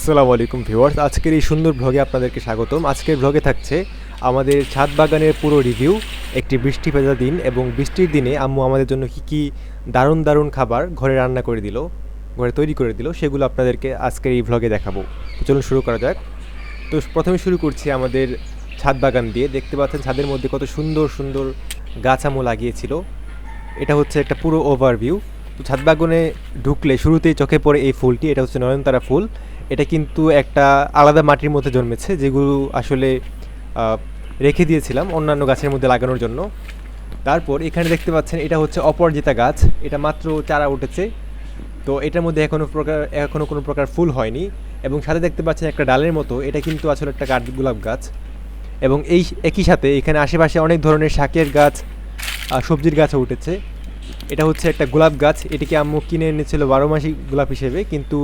আসসালামু আলাইকুম ভিউয়ার্স, আজকের এই সুন্দর ব্লগে আপনাদেরকে স্বাগতম। আজকের ব্লগে থাকছে আমাদের ছাদ বাগানের পুরো রিভিউ, একটি বৃষ্টি ভেজা দিন এবং বৃষ্টির দিনে আম্মু আমাদের জন্য কী দারুণ দারুণ খাবার ঘরে রান্না করে দিল, ঘরে তৈরি করে দিল, সেগুলো আপনাদেরকে আজকের এই ব্লগে দেখাবো। তো চলুন শুরু করা যাক। তো প্রথমে শুরু করছি আমাদের ছাদ বাগান দিয়ে। দেখতে পাচ্ছেন ছাদের মধ্যে কত সুন্দর সুন্দর গাছ আম্মু লাগিয়েছিল। এটা হচ্ছে একটা পুরো ওভারভিউ। তো ছাদ বাগানে ঢুকলে শুরুতেই চোখে পড়ে এই ফুলটি, এটা হচ্ছে নয়নতারা ফুল। এটা কিন্তু একটা আলাদা মাটির মধ্যে জন্মেছে, যেগুলো আসলে রেখে দিয়েছিলাম অন্যান্য গাছের মধ্যে লাগানোর জন্য। তারপর এখানে দেখতে পাচ্ছেন এটা হচ্ছে অপরাজিতা গাছ, এটা মাত্র চারা উঠেছে। তো এটার মধ্যে এখনও কোনো প্রকার ফুল হয়নি। এবং সাথে দেখতে পাচ্ছেন একটা ডালের মতো, এটা কিন্তু আসলে একটা কাঠগোলাপ গাছ। এবং এই একই সাথে এখানে আশেপাশে অনেক ধরনের শাকের গাছ, সবজির গাছও উঠেছে। এটা হচ্ছে একটা গোলাপ গাছ, এটিকে আম্মু কিনে এনেছিল 12 মাসি গোলাপ হিসেবে, কিন্তু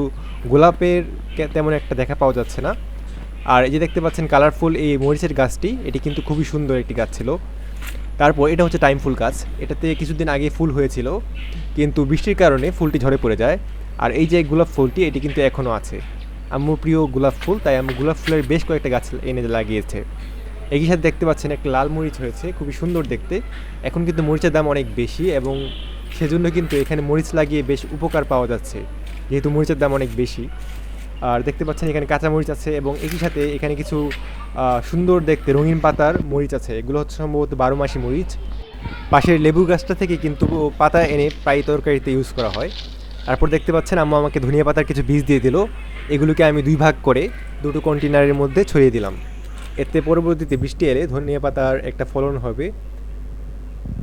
গোলাপের তেমন একটা দেখা পাওয়া যাচ্ছে না। আর এই যে দেখতে পাচ্ছেন কালারফুল এই মরিচের গাছটি, এটি কিন্তু খুবই সুন্দর একটি গাছ ছিল। তারপর এটা হচ্ছে টাইম ফুল গাছ, এটাতে কিছুদিন আগে ফুল হয়েছিল, কিন্তু বৃষ্টির কারণে ফুলটি ঝরে পড়ে যায়। আর এই যে গোলাপ ফুলটি, এটি কিন্তু এখনও আছে। আম্মুর প্রিয় গোলাপ ফুল, তাই আম্মু গোলাপ ফুলের বেশ কয়েকটা গাছ এনে লাগিয়েছে। একই সাথে দেখতে পাচ্ছেন একটা লাল মরিচ হয়েছে, খুবই সুন্দর দেখতে। এখন কিন্তু মরিচের দাম অনেক বেশি এবং সেজন্য কিন্তু এখানে মরিচ লাগিয়ে বেশ উপকার পাওয়া যাচ্ছে, যেহেতু মরিচের দাম অনেক বেশি। আর দেখতে পাচ্ছেন এখানে কাঁচা মরিচ আছে এবং একই সাথে এখানে কিছু সুন্দর দেখতে রঙিন পাতার মরিচ আছে, এগুলো হচ্ছে সম্ভবত 12 মাসি মরিচ। পাশের লেবু গাছটা থেকে কিন্তু পাতা এনে প্রায় তরকারিতে ইউজ করা হয়। তারপর দেখতে পাচ্ছেন আম্মা আমাকে ধনিয়া পাতার কিছু বীজ দিয়ে দিল, এগুলোকে আমি 2 ভাগ করে দুটো কন্টেনারের মধ্যে ছড়িয়ে দিলাম। এতে পরবর্তীতে বৃষ্টি এলে ধনিয়া পাতার একটা ফলন হবে।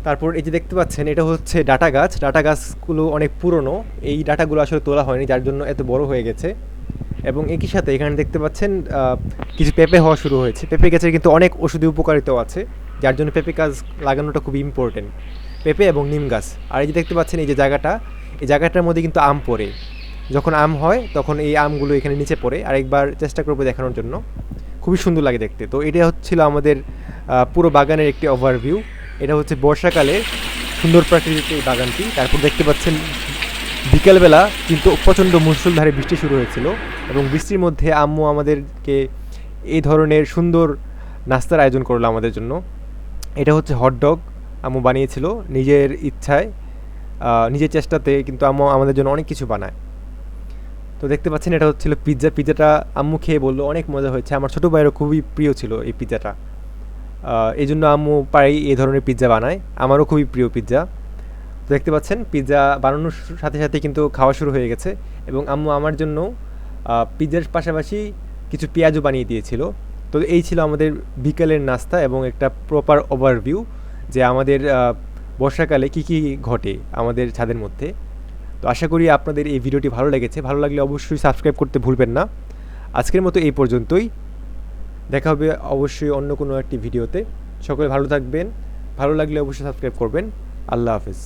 তারপর এই যে দেখতে পাচ্ছেন এটা হচ্ছে ডাটা গাছ, ডাটা গাছগুলো অনেক পুরনো, এই ডাটাগুলো আসলে তোলা হয়নি, যার জন্য এত বড় হয়ে গেছে। এবং একই সাথে এখানে দেখতে পাচ্ছেন কিছু পেঁপে হওয়া শুরু হয়েছে। পেঁপে গাছের কিন্তু অনেক ওষুধি উপকারিতাও আছে, যার জন্য পেঁপে গাছ লাগানোটা খুবই ইম্পর্টেন্ট, পেঁপে এবং নিম গাছ। আর এই যে দেখতে পাচ্ছেন এই যে জায়গাটা, এই জায়গাটার মধ্যে কিন্তু আম পড়ে, যখন আম হয় তখন এই আমগুলো এখানে নিচে পড়ে। আরেকবার চেষ্টা করবো দেখানোর জন্য, খুবই সুন্দর লাগে দেখতে। তো এটা হচ্ছিল আমাদের পুরো বাগানের একটি ওভারভিউ। এটা হচ্ছে বর্ষাকালে সুন্দর প্রাকৃতিক এই বাগানটি। তারপর দেখতে পাচ্ছেন বিকেলবেলা কিন্তু প্রচণ্ড মুষলধারে বৃষ্টি শুরু হয়েছিল এবং বৃষ্টির মধ্যে আম্মু আমাদেরকে এই ধরনের সুন্দর নাস্তার আয়োজন করলো আমাদের জন্য। এটা হচ্ছে হটডগ, আম্মু বানিয়েছিল নিজের ইচ্ছায়, নিজের চেষ্টাতে, কিন্তু আম্মু আমাদের জন্য অনেক কিছু বানায়। তো দেখতে পাচ্ছেন এটা হচ্ছিল পিৎজা। পিৎজাটা আম্মু খেয়ে বললো অনেক মজা হয়েছে, আমার ছোটো ভাইয়েরও খুবই প্রিয় ছিল এই পিৎজাটা। এই জন্য আম্মু প্রায় এই ধরনের পিৎজা বানায়, আমারও খুবই প্রিয় পিৎজা। তো দেখতে পাচ্ছেন পিৎজা বানানোর সাথে সাথে কিন্তু খাওয়া শুরু হয়ে গেছে এবং আম্মু আমার জন্য পিৎজার পাশাপাশি কিছু পেঁয়াজও বানিয়ে দিয়েছিল। তো এই ছিল আমাদের বিকেলের নাস্তা এবং একটা প্রপার ওভারভিউ যে আমাদের বর্ষাকালে কী কী ঘটে আমাদের ছাদের মধ্যে। তো আশা করি আপনাদের এই ভিডিওটি ভালো লেগেছে, ভালো লাগলে অবশ্যই সাবস্ক্রাইব করতে ভুলবেন না। আজকের মতো এই পর্যন্তই, দেখা হবে অবশ্যই অন্য কোনো একটি ভিডিওতে। সকলে ভালো থাকবেন, ভালো লাগলে অবশ্যই সাবস্ক্রাইব করবেন। আল্লাহ হাফেজ।